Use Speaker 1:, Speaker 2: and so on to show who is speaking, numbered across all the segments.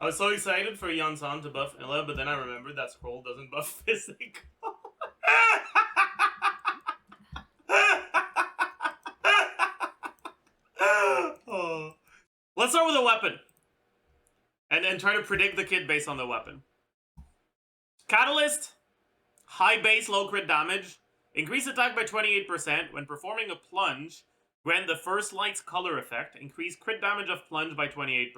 Speaker 1: I was so excited for Iansan to buff Illa, but then I remembered that scroll doesn't buff physical. Oh. Let's start with a weapon. And try to predict the kit based on the weapon. Catalyst, high base, low crit damage. Increase attack by 28% when performing a plunge. Grant the first light's color effect. Increase crit damage of plunge by 28%.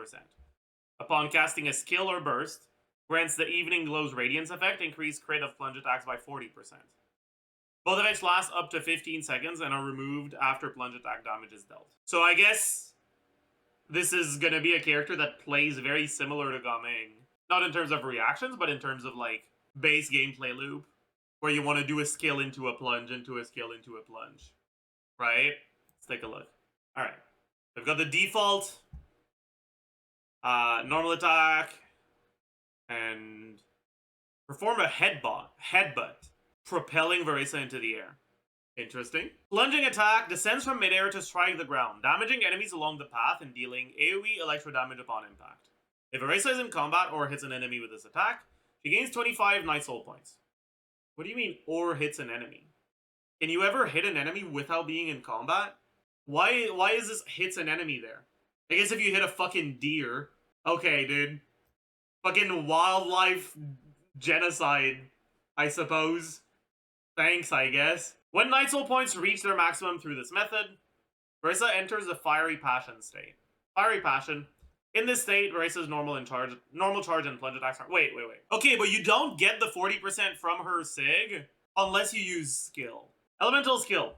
Speaker 1: Upon casting a skill or burst, grants the Evening Glow's Radiance effect. Increase crit of plunge attacks by 40%. Both effects last up to 15 seconds and are removed after plunge attack damage is dealt. So I guess this is gonna be a character that plays very similar to Gaming. Not in terms of reactions, but in terms of like base gameplay loop. Where you want to do a skill into a plunge, into a skill into a plunge. Right? Let's take a look. Alright. We've got the default. Normal attack. And perform a headbutt. Propelling Varesa into the air. Interesting. Plunging attack descends from midair to strike the ground, damaging enemies along the path and dealing AoE electro damage upon impact. If Varesa is in combat or hits an enemy with this attack, she gains 25 Night Soul points. What do you mean, or hits an enemy? Can you ever hit an enemy without being in combat? Why is this hits an enemy there? I guess if you hit a fucking deer. Okay, dude. Fucking wildlife genocide, I suppose. Thanks, I guess. When Night Soul points reach their maximum through this method, Varesa enters the Fiery Passion state. Fiery Passion. In this state, Varesa's normal charge and plunge attacks are... Wait. Okay, but you don't get the 40% from her Sig unless you use skill. Elemental skill.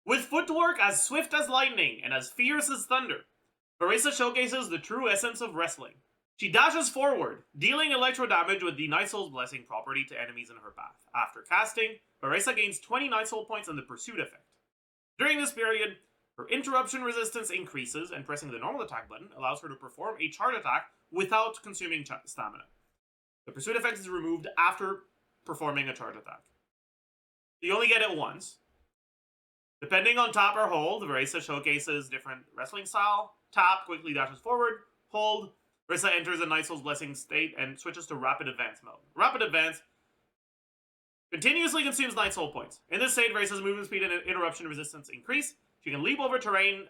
Speaker 1: With footwork as swift as lightning and as fierce as thunder, Varesa showcases the true essence of wrestling. She dashes forward, dealing electro damage with the Night Soul's Blessing property to enemies in her path. After casting, Varesa gains 20 Night Soul points in the Pursuit effect. During this period, her interruption resistance increases, and pressing the normal attack button allows her to perform a charge attack without consuming stamina. The Pursuit effect is removed after performing a charge attack. You only get it once. Depending on tap or hold, Varesa showcases different wrestling style. Tap, quickly dashes forward. Hold, Varesa enters a Night Soul's Blessing state and switches to Rapid Advance mode. Rapid Advance continuously consumes Night Soul points. In this state, Varesa's movement speed and interruption resistance increase. She can leap over terrain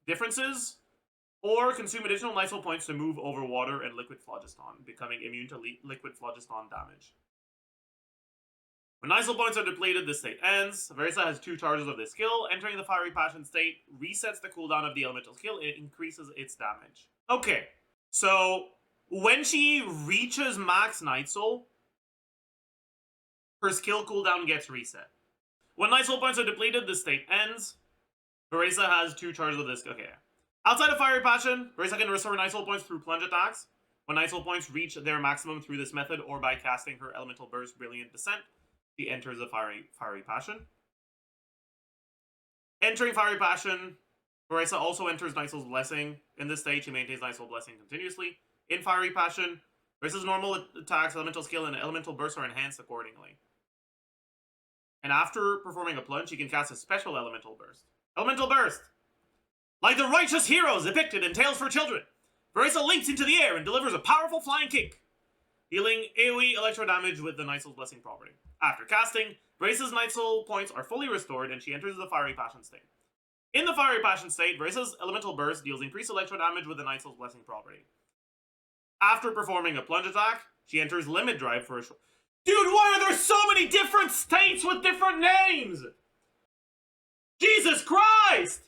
Speaker 1: differences or consume additional Night Soul points to move over water and liquid phlogiston, becoming immune to liquid phlogiston damage. When Night Soul points are depleted, this state ends. Varesa has 2 charges of this skill. Entering the Fiery Passion state resets the cooldown of the elemental skill. It increases its damage. Okay, so when she reaches max Night Soul, her skill cooldown gets reset. When Night Soul points are depleted, this state ends. Varesa has 2 charges of this. Okay. Outside of Fiery Passion, Varesa can restore Night Soul points through plunge attacks. When Night Soul points reach their maximum through this method or by casting her Elemental Burst Brilliant Descent, she enters the Fiery Passion. Entering Fiery Passion, Varesa also enters Night Soul's Blessing. In this stage, she maintains Night Soul Blessing continuously. In Fiery Passion, Varesa's normal attacks, Elemental Skill, and Elemental Burst are enhanced accordingly. And after performing a plunge, she can cast a special Elemental Burst. Elemental Burst! Like the righteous heroes depicted in Tales for Children, Varesa leaps into the air and delivers a powerful flying kick, dealing AoE electro damage with the Night Soul's Blessing property. After casting, Varesa's Night Soul points are fully restored and she enters the Fiery Passion state. In the Fiery Passion state, Varesa's Elemental Burst deals increased electro damage with the Night Soul's Blessing property. After performing a plunge attack, she enters Limit Drive for a short... Dude, why are there so many different states with different names? Jesus Christ!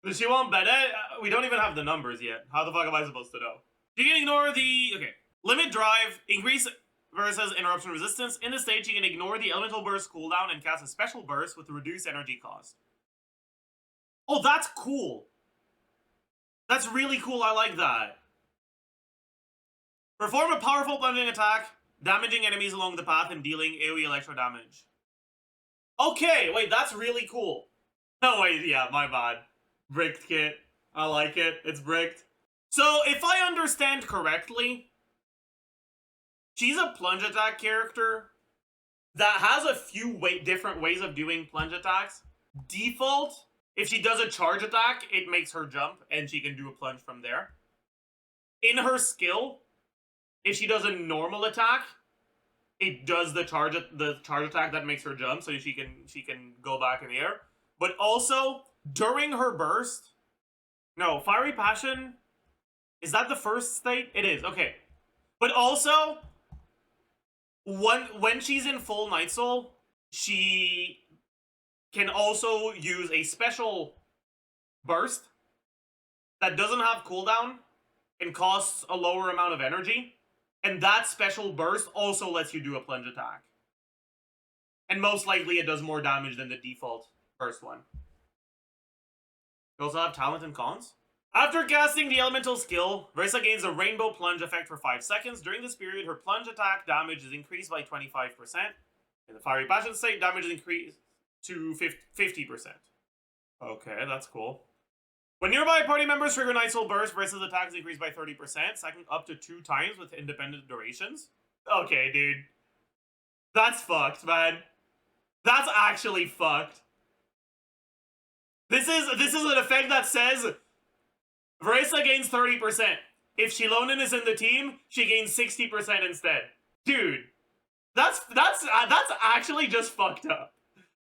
Speaker 1: Does she want Bede? We don't even have the numbers yet. How the fuck am I supposed to know? She can ignore the... Okay. Limit Drive, increase Varesa's interruption resistance. In this stage, she can ignore the Elemental Burst cooldown and cast a special burst with reduced energy cost. Oh, that's cool. That's really cool. I like that. Perform a powerful plunging attack, damaging enemies along the path and dealing AoE electro damage. Okay, wait, that's really cool. No, wait, yeah, my bad. Bricked kit. I like it. It's bricked. So, if I understand correctly, she's a plunge attack character that has a few different ways of doing plunge attacks. Default, if she does a charge attack, it makes her jump and she can do a plunge from there. In her skill, if she does a normal attack, it does the charge attack that makes her jump, so she can go back in the air. But also during her burst, no, Fiery Passion, is that the first state? It is, okay. But also, when she's in full Night Soul, she can also use a special burst that doesn't have cooldown and costs a lower amount of energy. And that special burst also lets you do a plunge attack. And most likely it does more damage than the default burst one. You also have talent and cons. After casting the elemental skill, Varesa gains a rainbow plunge effect for 5 seconds. During this period, her plunge attack damage is increased by 25%. In the Fiery Passion state, damage is increased to 50%. Okay, that's cool. When nearby party members trigger Night Soul Burst, Varesa's attack is increased by 30%, second up to 2 times with independent durations. Okay, dude. That's fucked, man. That's actually fucked. This is an effect that says Varesa gains 30%. If Shilonen is in the team, she gains 60% instead. Dude, that's actually just fucked up.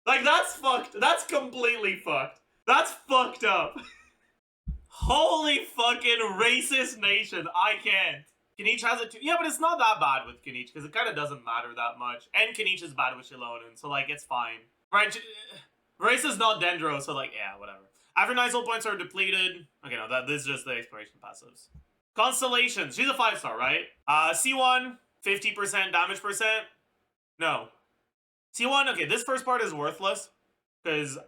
Speaker 1: Like, that's fucked. That's completely fucked. That's fucked up. Holy fucking racist nation. I can't. Kenichi has it too. Yeah, but it's not that bad with Kenichi, because it kind of doesn't matter that much. And Kenichi is bad with Shilonen, so, like, it's fine. Right? Varesa's not Dendro, so, like, yeah, whatever. After Night Soul points are depleted... Okay, no, this is just the exploration passives. Constellations. She's a 5-star, right? C1, 50% damage percent. No. C1, okay, this first part is worthless, because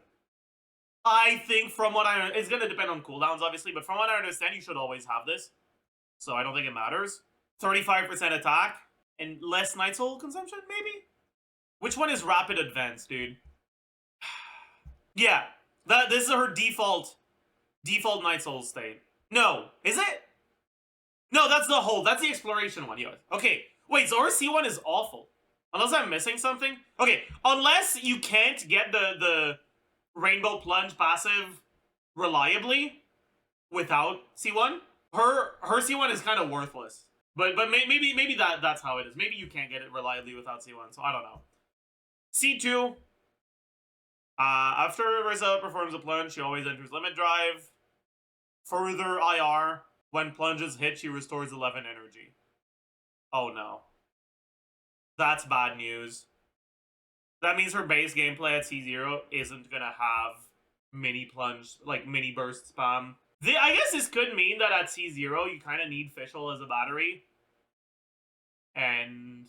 Speaker 1: I think from what I... It's going to depend on cooldowns, obviously, but from what I understand, you should always have this. So I don't think it matters. 35% attack, and less Night Soul consumption, maybe? Which one is Rapid Advance, dude? Yeah, this is her default Night Soul state. No, is it? No, that's the whole, that's the exploration one, yes. Okay, wait, so her C1 is awful. Unless I'm missing something? Okay, unless you can't get the Rainbow Plunge passive reliably without C1, her C1 is kind of worthless. But maybe that's how it is. Maybe you can't get it reliably without C1, so I don't know. C2, after Varesa performs a plunge, she always enters Limit Drive. Further IR, when plunges hit, she restores 11 energy. Oh no. That's bad news. That means her base gameplay at C0 isn't gonna have mini plunge, like mini burst spam. I guess this could mean that at C0 you kind of need Fischl as a battery. And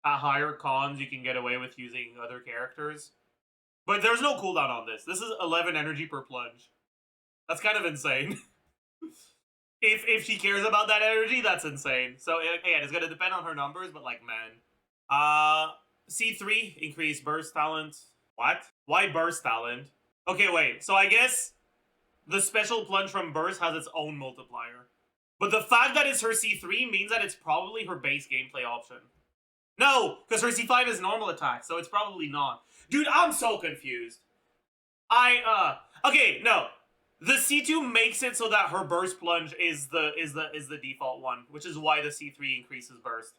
Speaker 1: at higher cons you can get away with using other characters. But there's no cooldown on this. This is 11 energy per plunge. That's kind of insane. If she cares about that energy, that's insane. So again, it's gonna depend on her numbers, but like, man. C3, increase burst talent. What? Why burst talent? Okay, wait. So I guess the special plunge from burst has its own multiplier. But the fact that it's her C3 means that it's probably her base gameplay option. No, because her C5 is normal attack, so it's probably not. Dude, I'm so confused. Okay, no. The C2 makes it so that her burst plunge is the default one, which is why the C3 increases burst.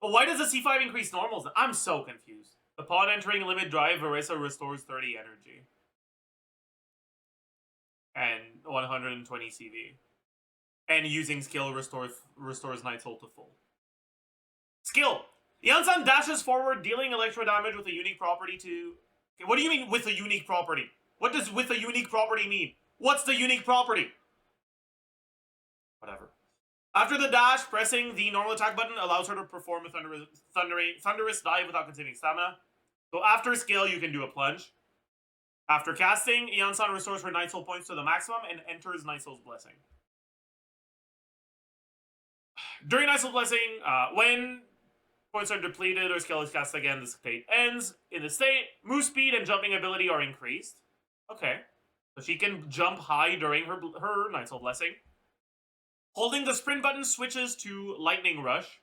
Speaker 1: But why does the C5 increase normals? I'm so confused. Upon entering Limit Drive, Varesa restores 30 energy. And 120 CV. And using skill restores Night Soul to full. Skill! Iansan dashes forward, dealing electro damage with a unique property to... Okay, what do you mean with a unique property? What does with a unique property mean? What's the unique property? Whatever. After the dash, pressing the normal attack button allows her to perform a thunderous dive without consuming stamina. So after skill, you can do a plunge. After casting, Iansan restores her Night Soul points to the maximum and enters Night Soul's Blessing. During Night Soul Blessing, when points are depleted or skill is cast again, the state ends. In the state, move speed and jumping ability are increased. Okay. So she can jump high during her Night Soul Blessing. Holding the sprint button switches to Lightning Rush,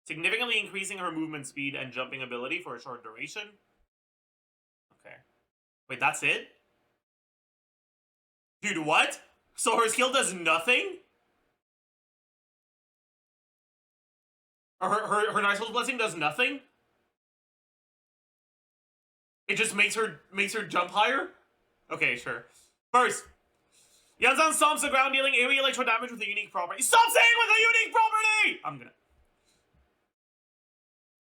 Speaker 1: significantly increasing her movement speed and jumping ability for a short duration. Okay. Wait, that's it? Dude, what? So her skill does nothing? Her Night Soul's Blessing does nothing? It just makes her jump higher? Okay, sure. First, Iansan stomps the ground, dealing AoE electro damage with a unique property. Stop saying with a unique property! I'm gonna.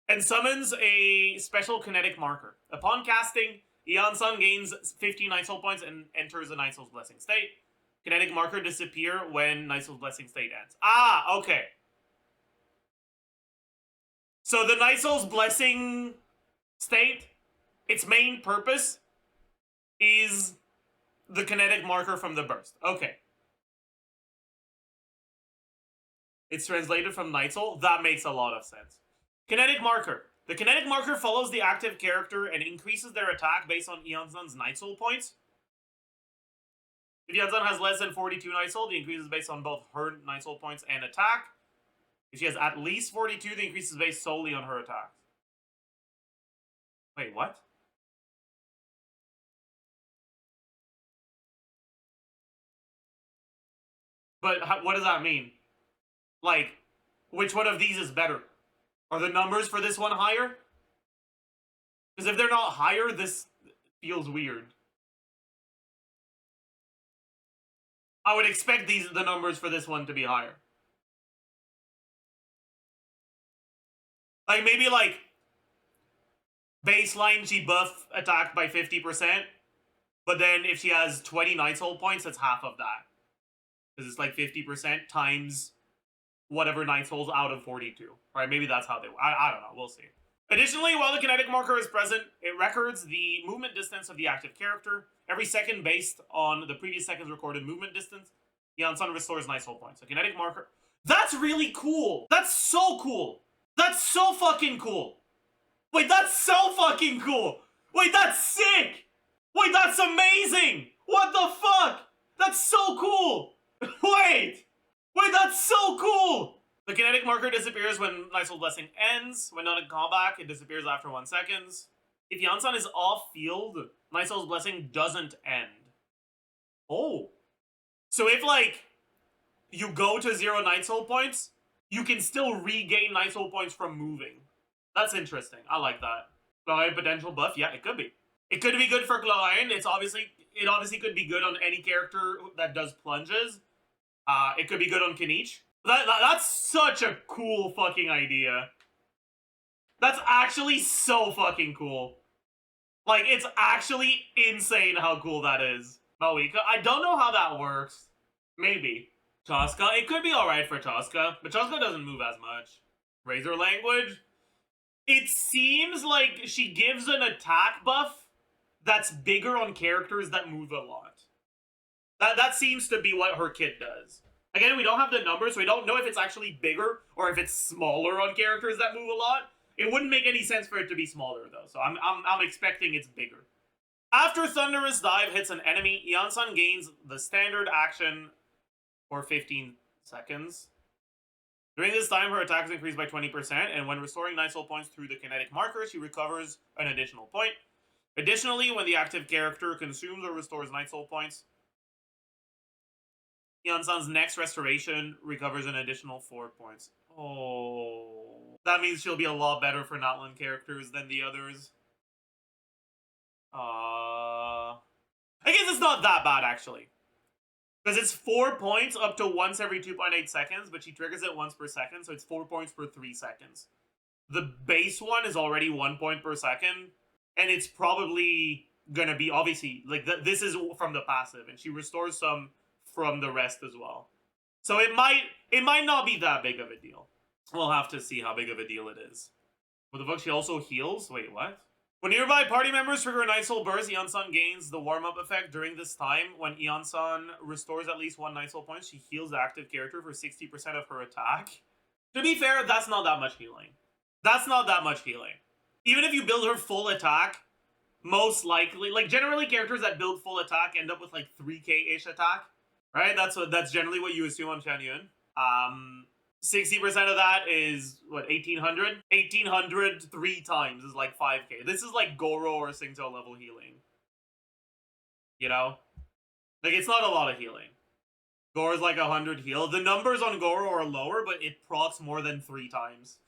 Speaker 1: And summons a special kinetic marker. Upon casting, Iansan gains 50 Night Soul points and enters a Night Soul's Blessing state. Kinetic marker disappear when Night Soul's Blessing state ends. Ah, okay. So the Night Soul's Blessing state, its main purpose is the kinetic marker from the burst. Okay. It's translated from Night Soul. That makes a lot of sense. Kinetic marker. The kinetic marker follows the active character and increases their attack based on Iansan's Night Soul points. If Iansan has less than 42 Night Soul, the increase is based on both her Night Soul points and attack. If she has at least 42, the increase is based solely on her attack. Wait, what? But what does that mean? Like, which one of these is better? Are the numbers for this one higher? Because if they're not higher, this feels weird. I would expect the numbers for this one to be higher. Like, maybe, like, baseline, she buff attack by 50%, but then if she has 20 Night Soul points, it's half of that. Because it's like 50% times whatever Night Souls out of 42. Right, maybe that's how they... I don't know, we'll see. Additionally, while the kinetic marker is present, it records the movement distance of the active character. Every second based on the previous second's recorded movement distance, Iansan restores Night Soul points. So kinetic marker... That's really cool! That's so cool! That's so fucking cool! Wait, that's so fucking cool! Wait, that's sick! Wait, that's amazing! What the fuck? That's so cool! Wait! Wait, that's so cool! The kinetic marker disappears when Night Soul Blessing ends. When not in combat, it disappears after 1 second. If Iansan is off field, Night Soul's Blessing doesn't end. Oh. So if, like, you go to 0 Night Soul points, you can still regain Night Soul points from moving. That's interesting. I like that. Glorian potential buff? Yeah, it could be. It could be good for Glorian. It obviously could be good on any character that does plunges. It could be good on Kanich. That's such a cool fucking idea. That's actually so fucking cool. Like, it's actually insane how cool that is. Moika, I don't know how that works. Maybe. Chaska, it could be alright for Chaska, but Chaska doesn't move as much. Razor Language? It seems like she gives an attack buff that's bigger on characters that move a lot. That seems to be what her kit does. Again, we don't have the numbers, so we don't know if it's actually bigger or if it's smaller on characters that move a lot. It wouldn't make any sense for it to be smaller, though, so I'm expecting it's bigger. After Thunderous Dive hits an enemy, Iansan gains the standard action for 15 seconds. During this time, her attack is increased by 20%, and when restoring Night Soul points through the kinetic marker, she recovers an additional point. Additionally, when the active character consumes or restores Night Soul points, Iansan's next restoration recovers an additional 4 points. Oh. That means she'll be a lot better for Notland characters than the others. I guess it's not that bad, actually. Because it's 4 points up to once every 2.8 seconds, but she triggers it once per second, so it's 4 points per 3 seconds. The base one is already 1 point per second, and it's probably gonna be, obviously, like, this is from the passive, and she restores some from the rest as well. So it might not be that big of a deal. We'll have to see how big of a deal it is. What the fuck, she also heals? Wait, what? When nearby party members trigger a Night Soul burst, Iansan gains the warm-up effect. During this time, when Iansan restores at least 1 Night Soul point, she heals the active character for 60% of her attack. To be fair, that's not that much healing. That's not that much healing. Even if you build her full attack, most likely, like, generally characters that build full attack end up with, like, 3k-ish attack. Right? That's generally what you assume on Shan Yun. 60% of that is, what, 1800? 1800 3 times is like 5k. This is like Goro or Singto level healing. You know? Like, it's not a lot of healing. Goro's like 100 heal. The numbers on Goro are lower, but it procs more than 3 times.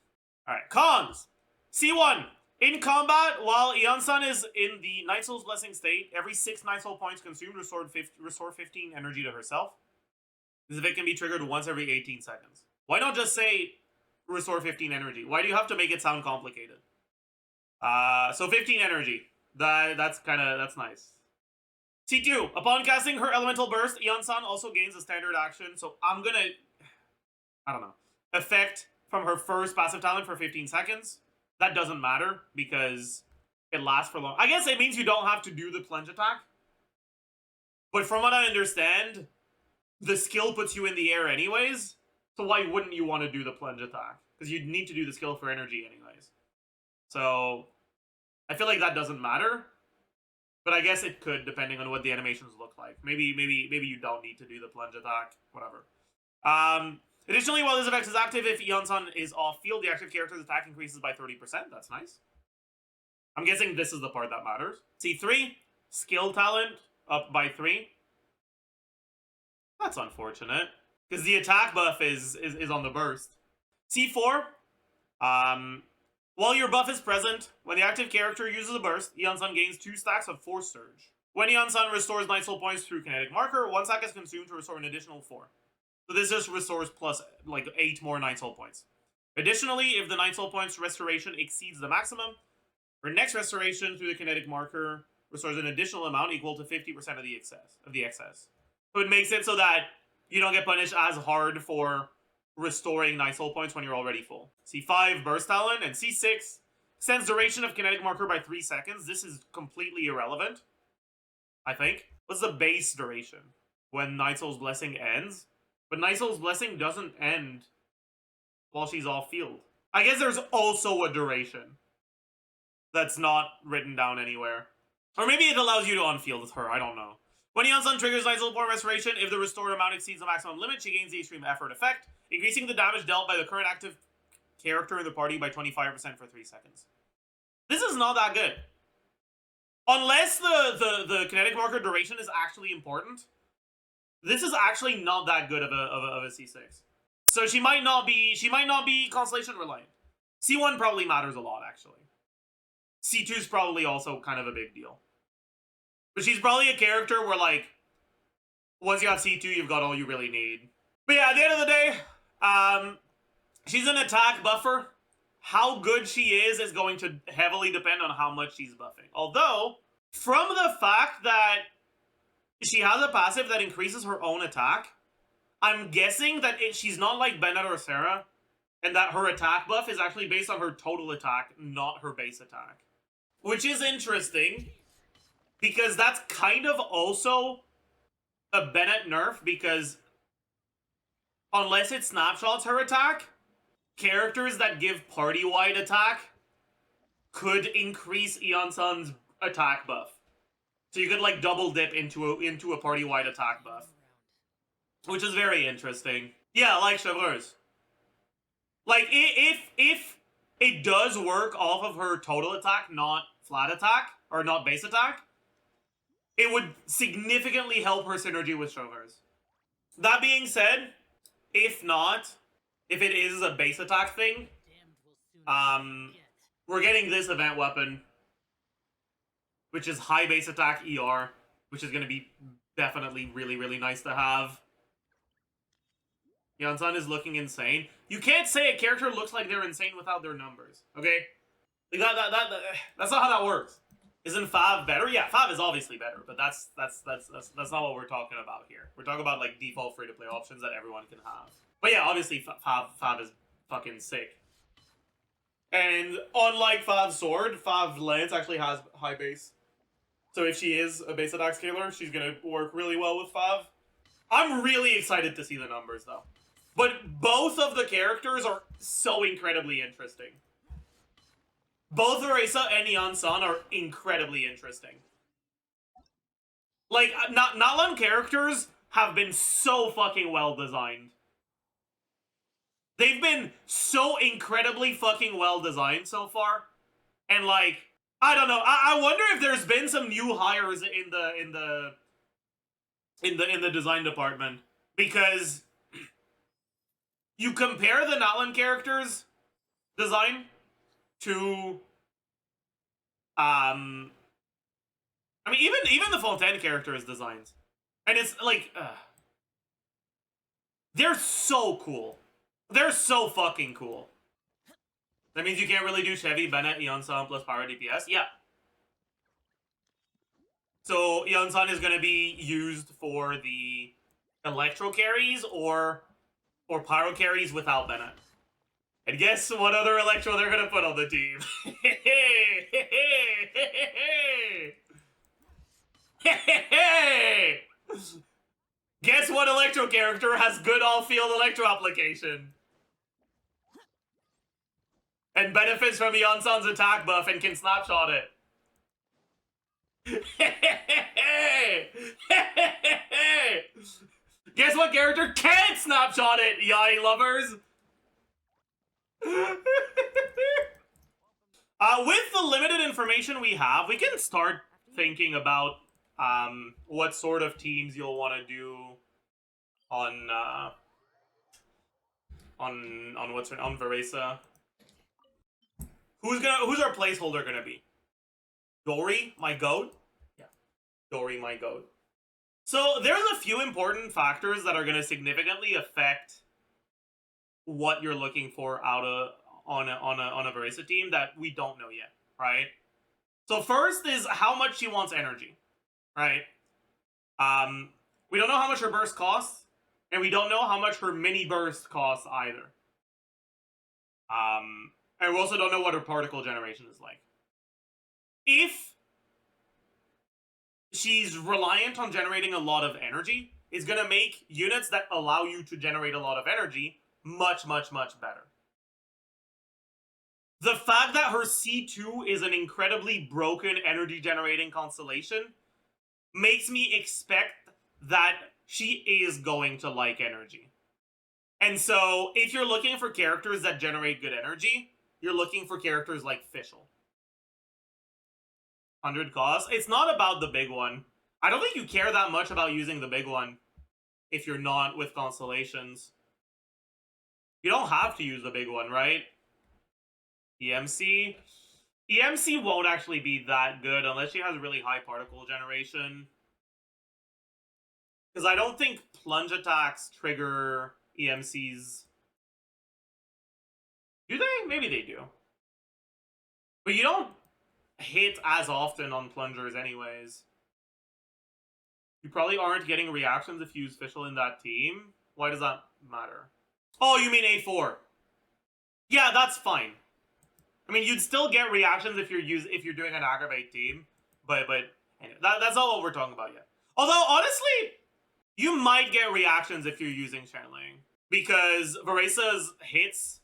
Speaker 1: Alright, cons. C1. In combat, while Iansan is in the Night Soul's Blessing state, every 6 Night Soul points consumed restore 15 energy to herself. This effect can be triggered once every 18 seconds. Why not just say restore 15 energy? Why do you have to make it sound complicated? So 15 energy. That's nice. C2. Upon casting her elemental burst, Iansan also gains a standard action. So I'm gonna, I don't know, effect from her first passive talent for 15 seconds. That doesn't matter because it lasts for long. I guess it means you don't have to do the plunge attack. But from what I understand, the skill puts you in the air anyways. So why wouldn't you want to do the plunge attack? Because you'd need to do the skill for energy anyways. So I feel like that doesn't matter. But I guess it could, depending on what the animations look like. Maybe you don't need to do the plunge attack. Whatever. Additionally, while this effect is active, if Iansan is off-field, the active character's attack increases by 30%. That's nice. I'm guessing this is the part that matters. C3, skill talent up by 3. That's unfortunate. Because the attack buff is on the burst. C4, while your buff is present, when the active character uses a burst, Iansan gains 2 stacks of Force Surge. When Iansan restores Night Soul points through Kinetic Marker, 1 stack is consumed to restore an additional 4. So this just restores plus, like, 8 more Night Soul points. Additionally, if the Night Soul points restoration exceeds the maximum, her next restoration through the Kinetic Marker restores an additional amount equal to 50% of the excess. So it makes it so that you don't get punished as hard for restoring Night Soul points when you're already full. C5, Burst Talent, and C6 extends duration of Kinetic Marker by 3 seconds. This is completely irrelevant, I think. What's the base duration? When Night Soul's Blessing ends? But Night Soul's Blessing doesn't end while she's off-field. I guess there's also a duration that's not written down anywhere. Or maybe it allows you to on-field with her, I don't know. When Iansan triggers Night Soul point restoration, if the restored amount exceeds the maximum limit, she gains the extreme effort effect, increasing the damage dealt by the current active character in the party by 25% for 3 seconds. This is not that good. Unless the Kinetic Marker duration is actually important, this is actually not that good of a C6. So she might not be Constellation reliant. C1 probably matters a lot, actually. C2 is probably also kind of a big deal. But she's probably a character where, like, once you have C2, you've got all you really need. But yeah, at the end of the day, she's an attack buffer. How good she is going to heavily depend on how much she's buffing. Although, from the fact that she has a passive that increases her own attack, I'm guessing that she's not like Bennett or Sarah, and that her attack buff is actually based on her total attack, not her base attack. Which is interesting, because that's kind of also a Bennett nerf, because unless it snapshots her attack, characters that give party-wide attack could increase Iansan's attack buff. So you could, like, double dip into a party-wide attack buff. Which is very interesting. Yeah, like Chevreuse. Like, if it does work off of her total attack, not flat attack, or not base attack, it would significantly help her synergy with Chevreuse. That being said, if not, if it is a base attack thing, we're getting this event weapon, which is high base attack ER, which is going to be definitely really, really nice to have. Iansan is looking insane. You can't say a character looks like they're insane without their numbers, okay? Like that's not how that works. Isn't Fav better? Yeah, Fav is obviously better, but that's not what we're talking about here. We're talking about, like, default free-to-play options that everyone can have. But yeah, obviously Fav is fucking sick. And unlike Fav's sword, Fav Lance actually has high base. So if she is a base attack scaler, she's gonna work really well with Fav. I'm really excited to see the numbers, though. But both of the characters are so incredibly interesting. Both Varesa and Iansan are incredibly interesting. Like, Nalan characters have been so fucking well designed. They've been so incredibly fucking well designed so far. And, like, I don't know. I wonder if there's been some new hires in the design department, because you compare the Nalan characters design to I mean, even the Fontaine characters' designs, and it's like they're so cool. They're so fucking cool. That means you can't really do Chevy, Bennett, Iansan plus Pyro DPS. Yeah. So Iansan is going to be used for the electro carries or pyro carries without Bennett. And guess what other electro they're going to put on the team? Guess what electro character has good all-field electro application? And benefits from Iansan's attack buff and can snapshot it. Guess what character can't snapshot it, Yai lovers? With the limited information we have, we can start thinking about what sort of teams you'll want to do on Varesa. Who's our placeholder gonna be? Dory, my goat? Yeah. Dory, my goat. So there's a few important factors that are gonna significantly affect what you're looking for out of on a Varesa team that we don't know yet, right? So first is how much she wants energy, right? We don't know how much her burst costs, and we don't know how much her mini burst costs either. And we also don't know what her particle generation is like. If she's reliant on generating a lot of energy, it's going to make units that allow you to generate a lot of energy much, much, much better. The fact that her C2 is an incredibly broken energy generating constellation makes me expect that she is going to like energy. And so, if you're looking for characters that generate good energy, you're looking for characters like Fischl. 100 cost. It's not about the big one. I don't think you care that much about using the big one if you're not with constellations. You don't have to use the big one, right? EMC? EMC won't actually be that good unless she has really high particle generation. Because I don't think plunge attacks trigger EMCs. Do they? Maybe they do. But you don't hit as often on plungers anyways. You probably aren't getting reactions if you use Fischl in that team. Why does that matter? Oh, you mean A4. Yeah, that's fine. I mean, you'd still get reactions if you're doing an aggravate team, but anyway, that's not what we're talking about yet. Although, honestly, you might get reactions if you're using Shenling, because Varesa's hits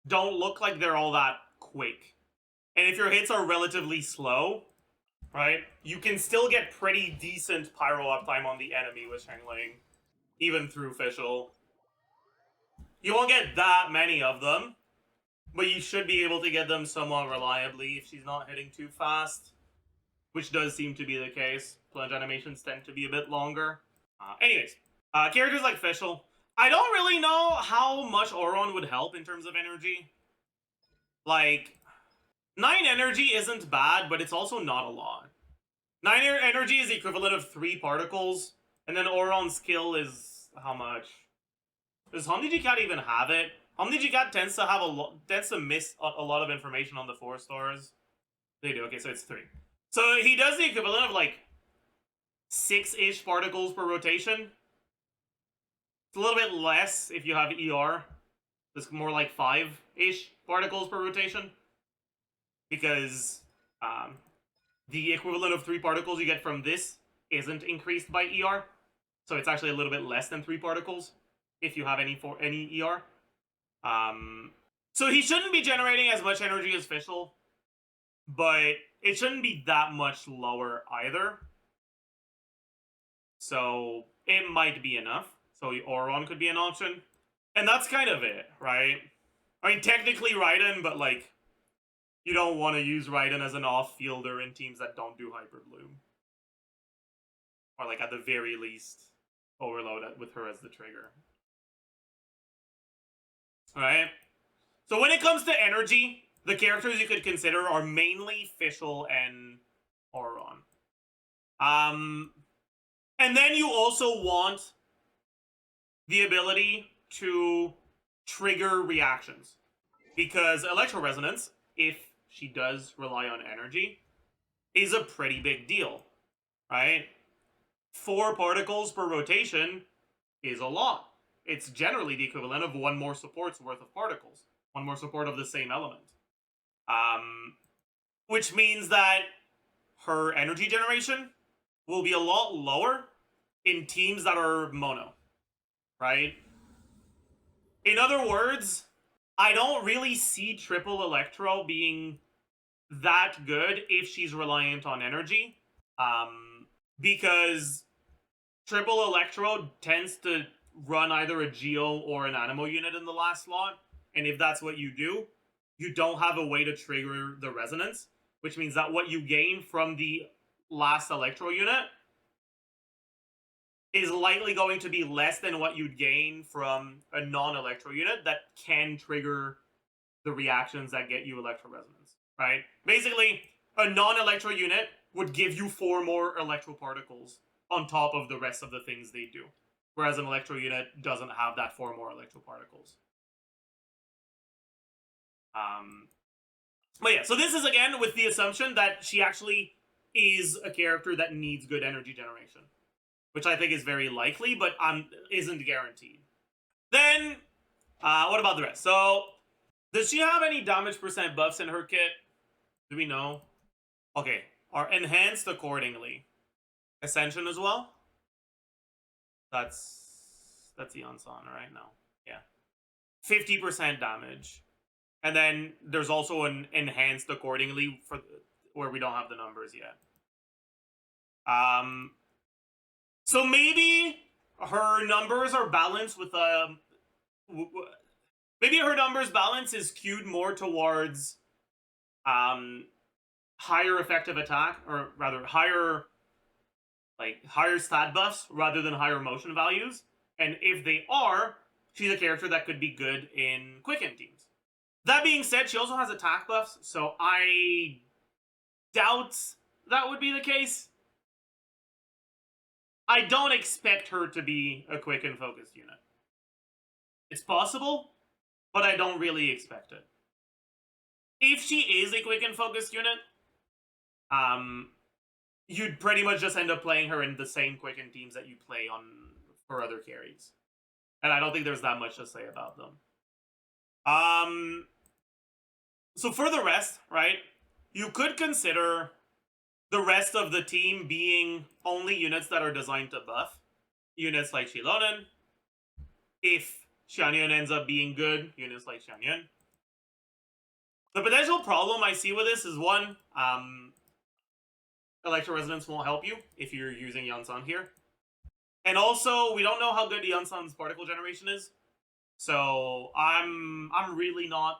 Speaker 1: don't look like they're all that quick. And if your hits are relatively slow, right, you can still get pretty decent pyro uptime on the enemy with Shenling, even through Fischl. You won't get that many of them, but you should be able to get them somewhat reliably if she's not hitting too fast, which does seem to be the case. Plunge animations tend to be a bit longer. Anyways, characters like Fischl. I don't really know how much Auron would help in terms of energy. Like, 9 energy isn't bad, but it's also not a lot. 9 energy is the equivalent of 3 particles, and then Auron's skill is how much? Does Hamdi-Cat even have it? Hamdi-Cat tends to miss a lot of information on the 4 stars. They do. Okay, so it's 3. So he does the equivalent of like 6-ish particles per rotation. It's a little bit less if you have ER. It's more like 5-ish particles per rotation. Because the equivalent of 3 particles you get from this isn't increased by ER. So it's actually a little bit less than 3 particles if you have any ER. So he shouldn't be generating as much energy as Fischl, but it shouldn't be that much lower either. So it might be enough. So Auron could be an option. And that's kind of it, right? I mean, technically Raiden, but like, you don't want to use Raiden as an off-fielder in teams that don't do Hyper Bloom. Or like, at the very least, overload it with her as the trigger. Alright? So when it comes to energy, the characters you could consider are mainly Fischl and Auron. And then you also want the ability to trigger reactions. Because Electro Resonance, if she does rely on energy, is a pretty big deal, right? 4 particles per rotation is a lot. It's generally the equivalent of 1 more support's worth of particles. 1 more support of the same element. Which means that her energy generation will be a lot lower in teams that are mono, right? In other words, I don't really see triple Electro being that good if she's reliant on energy. Because triple Electro tends to run either a Geo or an Animo unit in the last slot, and if that's what you do, you don't have a way to trigger the resonance, which means that what you gain from the last Electro unit is likely going to be less than what you'd gain from a non-Electro unit that can trigger the reactions that get you Electro Resonance, right? Basically, a non-Electro unit would give you 4 more Electro Particles on top of the rest of the things they do, whereas an Electro unit doesn't have that 4 more Electro Particles. But yeah, so this is again with the assumption that she actually is a character that needs good energy generation, which I think is very likely, but isn't guaranteed. Then, what about the rest? So, does she have any damage percent buffs in her kit? Do we know? Okay, are enhanced accordingly. Ascension as well? That's Iansan right now. Yeah. 50% damage. And then there's also an enhanced accordingly for where we don't have the numbers yet. So maybe her numbers are balanced with maybe her numbers balance is skewed more towards higher effective attack, or rather higher stat buffs rather than higher motion values. And if they are, she's a character that could be good in quicken teams. That being said, she also has attack buffs, so I doubt that would be the case. I don't expect her to be a quicken focused unit. It's possible, but I don't really expect it. If she is a quicken focused unit, you'd pretty much just end up playing her in the same quicken teams that you play on for other carries. And I don't think there's that much to say about them. So for the rest, right, you could consider the rest of the team being only units that are designed to buff. Units like Shilonen. If Xianyun ends up being good, units like Xianyun. The potential problem I see with this is, one, Electro Resonance won't help you if you're using Iansan here. And also, we don't know how good Iansan's particle generation is. So I'm really not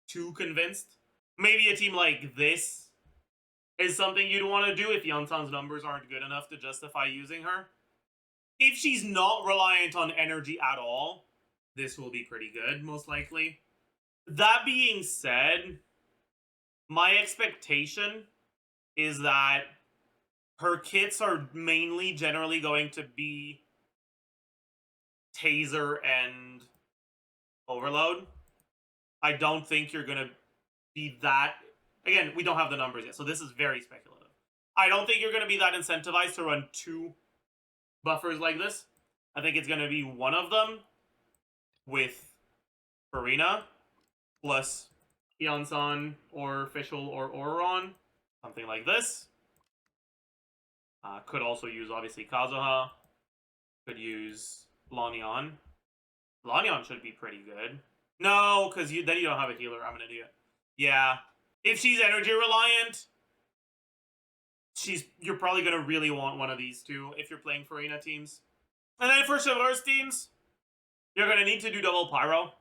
Speaker 1: too convinced. Maybe a team like this is something you'd want to do if Iansan's numbers aren't good enough to justify using her. If she's not reliant on energy at all, this will be pretty good, most likely. That being said, my expectation is that her kits are mainly generally going to be Taser and Overload. I don't think you're going to be that... Again, we don't have the numbers yet, so this is very speculative. I don't think you're going to be that incentivized to run 2 buffers like this. I think it's going to be one of them with Varena plus Iansan or Fischl or Auron. Something like this. Could also use, obviously, Kazuha. Could use Lanyan. Lanyan should be pretty good. No, because then you don't have a healer. I'm an idiot. Yeah. If she's energy reliant, you're probably going to really want one of these two if you're playing Varena teams. And then for Chivalrous teams, you're going to need to do double Pyro.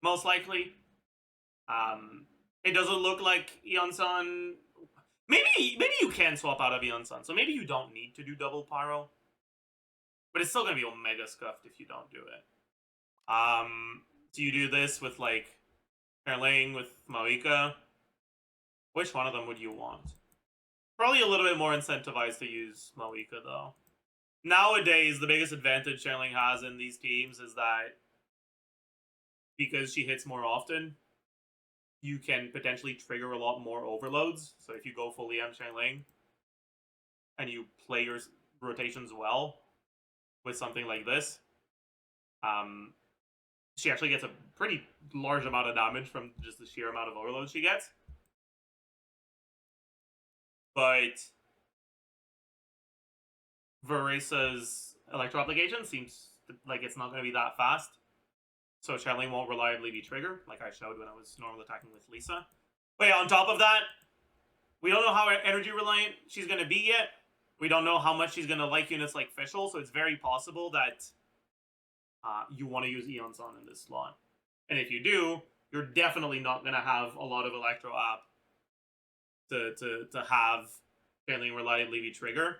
Speaker 1: Most likely. It doesn't look like Iansan... Maybe you can swap out of Iansan, so maybe you don't need to do double Pyro. But it's still going to be Omega scuffed if you don't do it. So you do this with like Erlang with Maoika. Which one of them would you want? Probably a little bit more incentivized to use Maoika though. Nowadays, the biggest advantage Erlang has in these teams is that because she hits more often, you can potentially trigger a lot more overloads. So if you go fully on Erlang and you play your rotations well with something like this, she actually gets a pretty large amount of damage from just the sheer amount of overload she gets. But Varesa's electro application seems like it's not going to be that fast. So Channeling won't reliably be triggered, like I showed when I was normal attacking with Lisa. But yeah, on top of that, we don't know how energy reliant she's going to be yet. We don't know how much she's going to like units like Fischl, so it's very possible that you want to use Iansan in this slot. And if you do, you're definitely not going to have a lot of Electro app to have Channeling reliably be trigger.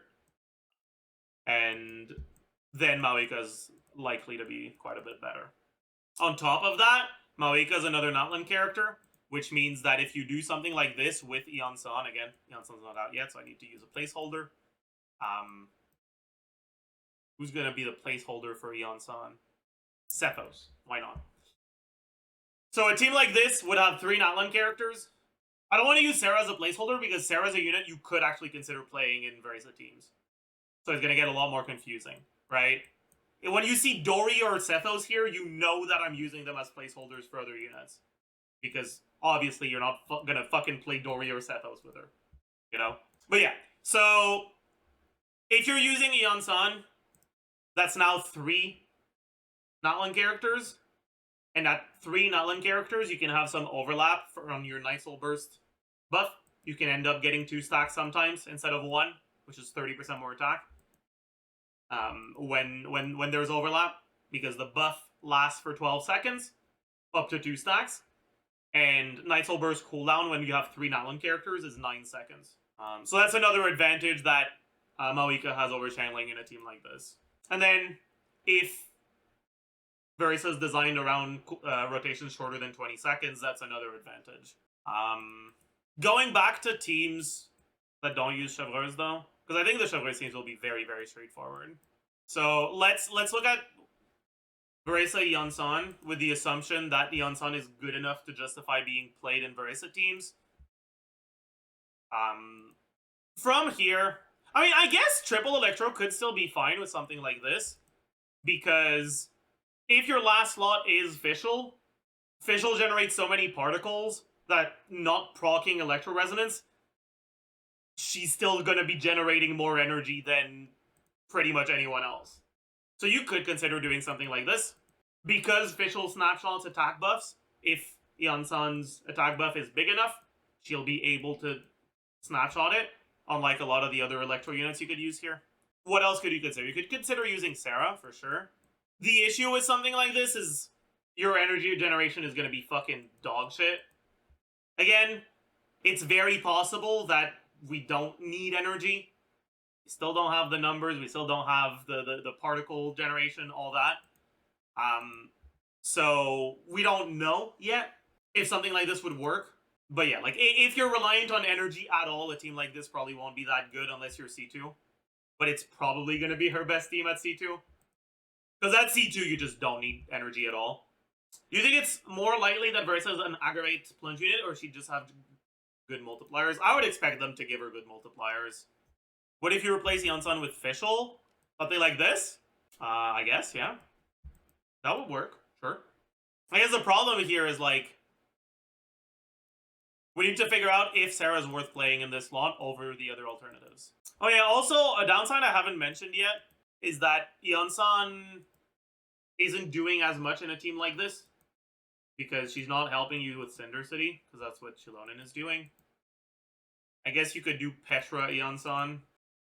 Speaker 1: And then Maoika's likely to be quite a bit better. On top of that, Maoika is another Notland character, which means that if you do something like this with Iansan, again, Iansan's not out yet, so I need to use a placeholder. Who's going to be the placeholder for Iansan? Sethos. Why not? So a team like this would have 3 Notland characters. I don't want to use Sarah as a placeholder because Sarah's a unit you could actually consider playing in Varesa teams. So it's going to get a lot more confusing, right? When you see Dory or Sethos here, you know that I'm using them as placeholders for other units. Because obviously you're not going to fucking play Dory or Sethos with her. You know? But yeah, so if you're using Iansan, that's now 3 Notland characters. And at 3 Notland characters, you can have some overlap from your Night Soul Burst buff. You can end up getting 2 stacks sometimes instead of 1, which is 30% more attack. When there's overlap, because the buff lasts for 12 seconds, up to 2 stacks. And Night Soul Burst cooldown when you have 3 Notland characters is 9 seconds. So that's another advantage that Maoika has over channeling in a team like this. And then, if Varesa is designed around rotations shorter than 20 seconds, that's another advantage. Going back to teams that don't use Chevreuse, though, because I think the Chevreuse teams will be very, very straightforward. So let's look at Varesa Iansan with the assumption that Iansan is good enough to justify being played in Varesa teams. From here, I mean, I guess triple Electro could still be fine with something like this, because if your last slot is Fischl generates so many particles that not proccing Electro Resonance, she's still going to be generating more energy than pretty much anyone else. So you could consider doing something like this. Because Fischl snapshots attack buffs, if Iansan's attack buff is big enough, she'll be able to snapshot it, unlike a lot of the other Electro units you could use here. What else could you consider? You could consider using Sarah, for sure. The issue with something like this is your energy generation is going to be fucking dog shit. Again, it's very possible that we don't need energy. We still don't have the numbers. We still don't have the particle generation, all that. So we don't know yet if something like this would work. But yeah, like if you're reliant on energy at all, a team like this probably won't be that good unless you're C2. But it's probably going to be her best team at C2. Because at C2, you just don't need energy at all. Do you think it's more likely that Varesa is an aggravate plunge unit, or she'd just have good multipliers? I would expect them to give her good multipliers. What if you replace Iansan with Fischl? Something like this? I guess, yeah. That would work, sure. I guess the problem here is, like, we need to figure out if Sarah's worth playing in this slot over the other alternatives. Oh yeah, also, a downside I haven't mentioned yet is that Iansan isn't doing as much in a team like this because she's not helping you with Cinder City, because that's what Chilonin is doing. I guess you could do Petra Iansan.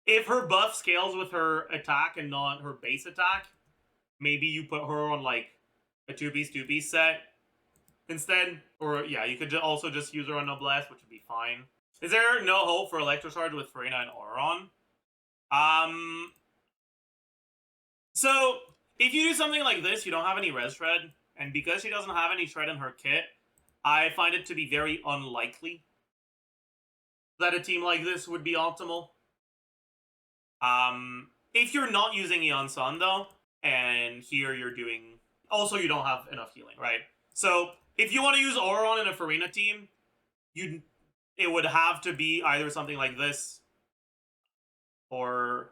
Speaker 1: If her buff scales with her attack and not her base attack, maybe you put her on like a 2-piece set instead. Or yeah, you could also just use her on Noblesse, which would be fine. Is there no hope for Electrocharge with Farina and Auron? So if you do something like this, you don't have any res shred, And because she doesn't have any shred in her kit, I find it to be very unlikely that a team like this would be optimal. If you're not using Iansan though, and here you're doing... Also, you don't have enough healing, right? So, if you want to use Auron in a Farina team, it would have to be either something like this, or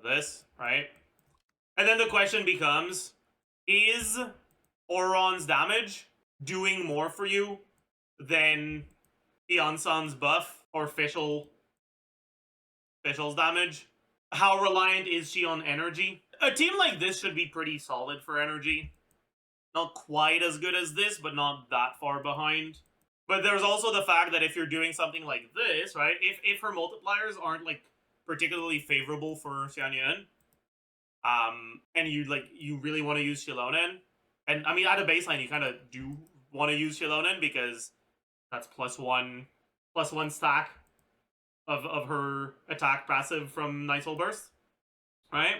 Speaker 1: this, right? And then the question becomes, is Auron's damage doing more for you than Iansan's buff or Fischl's damage? How reliant is she on energy? A team like this should be pretty solid for energy. Not quite as good as this, but not that far behind. But there's also the fact that if you're doing something like this, right? If her multipliers aren't like particularly favorable for Xianyun, and you really want to use Shilonen, and I mean at a baseline you kind of do want to use Shilonen because that's plus one stack of her attack passive from Night Soul Burst, right?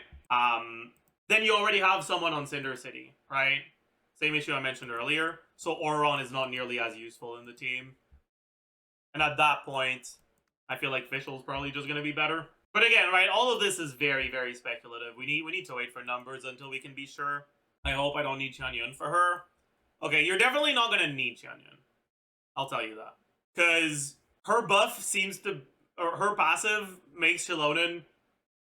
Speaker 1: Then you already have someone on Cinder City, right? Same issue I mentioned earlier. So Auron is not nearly as useful in the team. And at that point, I feel like Fischl's probably just going to be better. But again, right, all of this is very, very speculative. We need to wait for numbers until we can be sure. I hope I don't need Xianyun for her. Okay, you're definitely not going to need Xianyun. I'll tell you that. Because her buff seems to... Or her passive makes Shilonen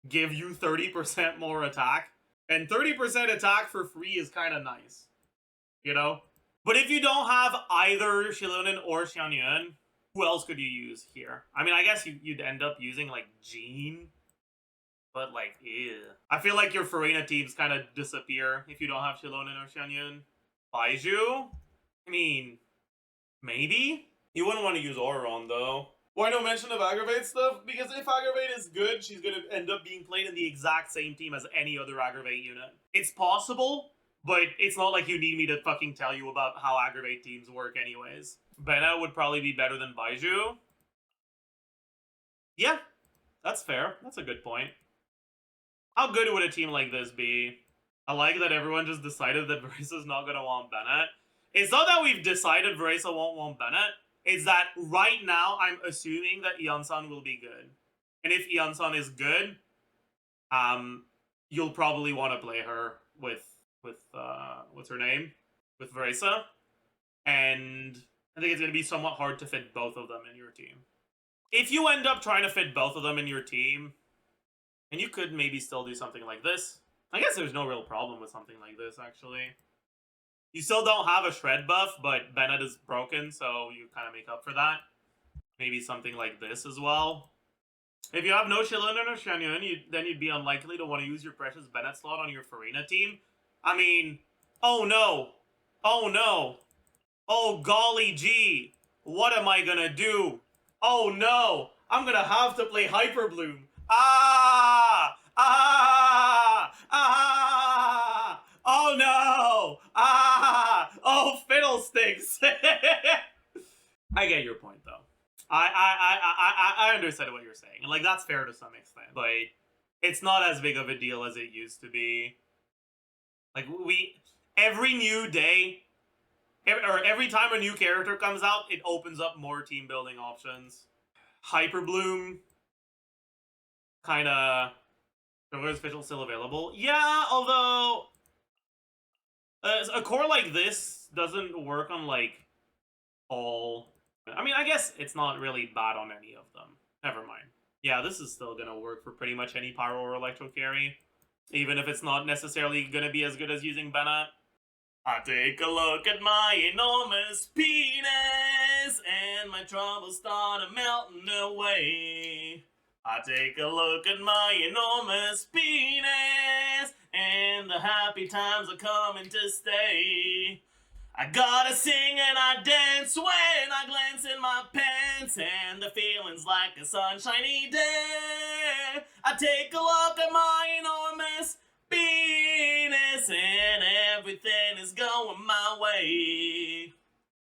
Speaker 1: give you 30% more attack. And 30% attack for free is kind of nice. You know? But if you don't have either Shilonen or Xianyun, who else could you use here? I mean, I guess you'd end up using, like, Jean. But, like, ew. I feel like your Farina teams kind of disappear if you don't have Shilonen or Xianyun. Baiju? I mean, maybe? You wouldn't want to use Auron, though. Why no mention of Aggravate stuff? Because if Aggravate is good, she's going to end up being played in the exact same team as any other Aggravate unit. It's possible, but it's not like you need me to fucking tell you about how Aggravate teams work anyways. Benna would probably be better than Baiju. Yeah, that's fair. That's a good point. How good would a team like this be? I like that everyone just decided that Varesa's not going to want Bennett. It's not that we've decided Varesa won't want Bennett. It's that right now I'm assuming that Iansan will be good. And if Iansan is good, you'll probably want to play her with what's her name? With Varesa. And I think it's going to be somewhat hard to fit both of them in your team. If you end up trying to fit both of them in your team, and you could maybe still do something like this. I guess there's no real problem with something like this, actually. You still don't have a shred buff, but Bennett is broken, so you kind of make up for that. Maybe something like this as well. If you have no Shilonen or Xianyun, then you'd be unlikely to want to use your precious Bennett slot on your Farina team. I mean, oh no. Oh no. Oh golly gee. What am I gonna do? Oh no. I'm gonna have to play Hyper Bloom. Ah! Ah! Ah! Oh no! Ah! Oh, fiddlesticks! I get your point, though. I understand what you're saying, and like that's fair to some extent. But it's not as big of a deal as it used to be. Like every new day, or every time a new character comes out, it opens up more team building options. Hyper Bloom, kind of. Is Fischl still available? Yeah, although. A core like this doesn't work on, like, all... I mean, I guess it's not really bad on any of them. Never mind. Yeah, this is still gonna work for pretty much any Pyro or Electro carry. Even if it's not necessarily gonna be as good as using Bennett. I take a look at my enormous penis, and my troubles start melting away. I take a look at my enormous penis, and the happy times are coming to stay. I gotta sing and I dance when I glance in my pants, and the feeling's like a sunshiny day. I take a look at my enormous penis, and everything is going my way.